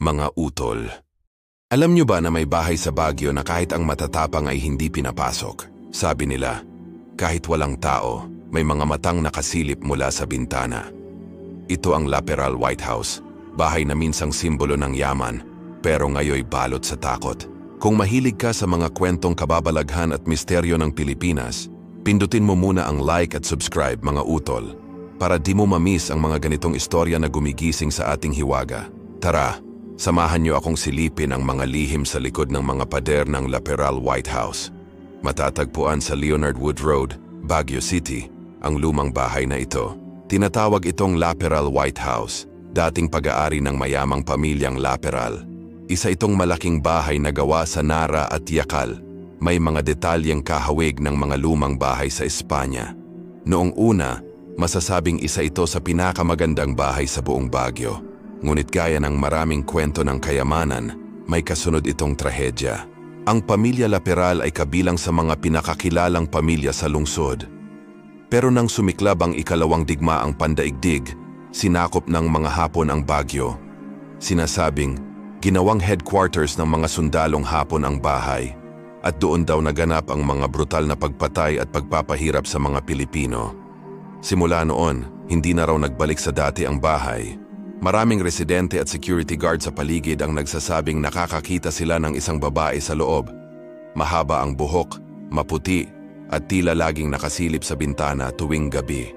mga utol. Alam nyo ba na may bahay sa Baguio na kahit ang matatapang ay hindi pinapasok? Sabi nila, kahit walang tao, may mga matang nakasilip mula sa bintana. Ito ang Laperal White House, bahay na minsang simbolo ng yaman, pero ngayoy balot sa takot. Kung mahilig ka sa mga kwentong kababalaghan at misteryo ng Pilipinas, pindutin mo muna ang like at subscribe mga utol, para di mo mamiss ang mga ganitong istorya na gumigising sa ating hiwaga. Tara, samahan niyo akong silipin ang mga lihim sa likod ng mga pader ng Laperal White House. Matatagpuan sa Leonard Wood Road, Baguio City, ang lumang bahay na ito. Tinatawag itong Laperal White House, dating pag-aari ng mayamang pamilyang Laperal. Isa itong malaking bahay na gawa sa Nara at Yakal. May mga detalyeng kahawig ng mga lumang bahay sa Espanya. Noong una, masasabing isa ito sa pinakamagandang bahay sa buong Baguio. Ngunit gaya ng maraming kwento ng kayamanan, may kasunod itong trahedya. Ang pamilya Laperal ay kabilang sa mga pinakakilalang pamilya sa lungsod. Pero nang sumiklab ang ikalawang digmaang pandaigdig, sinakop ng mga Hapon ang Baguio. Sinasabing, ginawang headquarters ng mga sundalong Hapon ang bahay, at doon daw naganap ang mga brutal na pagpatay at pagpapahirap sa mga Pilipino. Simula noon, hindi na raw nagbalik sa dati ang bahay. Maraming residente at security guard sa paligid ang nagsasabing nakakakita sila ng isang babae sa loob. Mahaba ang buhok, maputi, at tila laging nakasilip sa bintana tuwing gabi.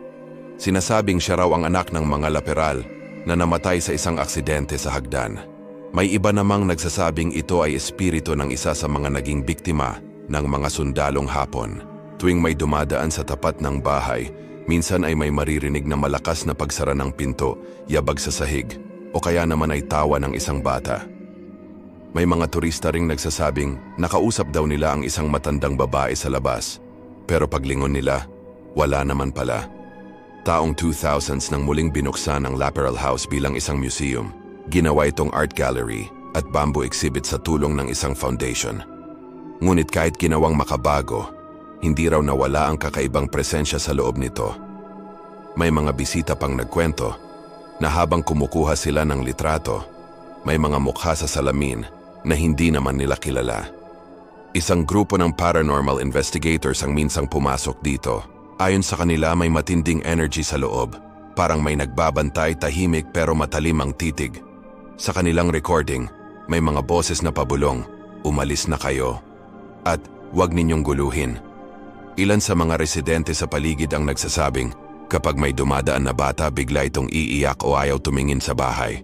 Sinasabing siya raw ang anak ng mga Laperal na namatay sa isang aksidente sa hagdan. May iba namang nagsasabing ito ay espiritu ng isa sa mga naging biktima ng mga sundalong Hapon. Tuwing may dumadaan sa tapat ng bahay, minsan ay may maririnig na malakas na pagsara ng pinto, yabag sa sahig, o kaya naman ay tawa ng isang bata. May mga turista ring nagsasabing nakausap daw nila ang isang matandang babae sa labas. Pero paglingon nila, wala naman pala. Taong 2000s nang muling binuksan ang Laperal House bilang isang museum. Ginawa itong art gallery at bamboo exhibit sa tulong ng isang foundation. Ngunit kahit ginawang makabago, hindi raw nawala ang kakaibang presensya sa loob nito. May mga bisita pang nagkwento na habang kumukuha sila ng litrato, may mga mukha sa salamin na hindi naman nila kilala. Isang grupo ng paranormal investigators ang minsang pumasok dito. Ayon sa kanila, may matinding energy sa loob. Parang may nagbabantay, tahimik pero matalim ang titig. Sa kanilang recording, may mga boses na pabulong, "Umalis na kayo." At "Huwag ninyong guluhin." Ilan sa mga residente sa paligid ang nagsasabing, kapag may dumadaan na bata, bigla itong iiyak o ayaw tumingin sa bahay.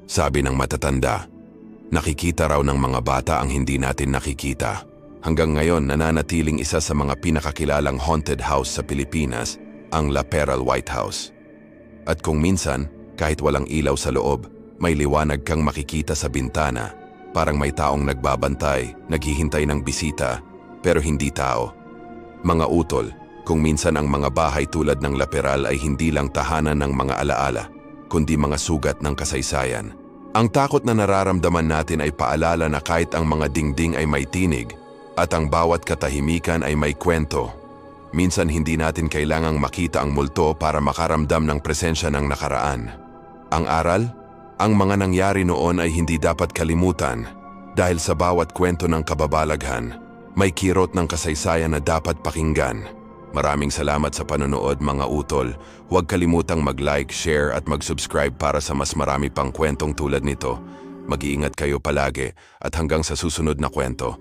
Sabi ng matatanda, nakikita raw ng mga bata ang hindi natin nakikita. Hanggang ngayon, nananatiling isa sa mga pinakakilalang haunted house sa Pilipinas, ang Laperal White House. At kung minsan, kahit walang ilaw sa loob, may liwanag kang makikita sa bintana. Parang may taong nagbabantay, naghihintay ng bisita, pero hindi tao. Mga utol, kung minsan ang mga bahay tulad ng Laperal ay hindi lang tahanan ng mga alaala, kundi mga sugat ng kasaysayan. Ang takot na nararamdaman natin ay paalala na kahit ang mga dingding ay may tinig at ang bawat katahimikan ay may kwento. Minsan hindi natin kailangang makita ang multo para makaramdam ng presensya ng nakaraan. Ang aral? Ang mga nangyari noon ay hindi dapat kalimutan dahil sa bawat kwento ng kababalaghan, may kirot ng kasaysayan na dapat pakinggan. Maraming salamat sa panonood mga utol. Huwag kalimutang mag-like, share at mag-subscribe para sa mas marami pang kwentong tulad nito. Mag-iingat kayo palagi at hanggang sa susunod na kwento.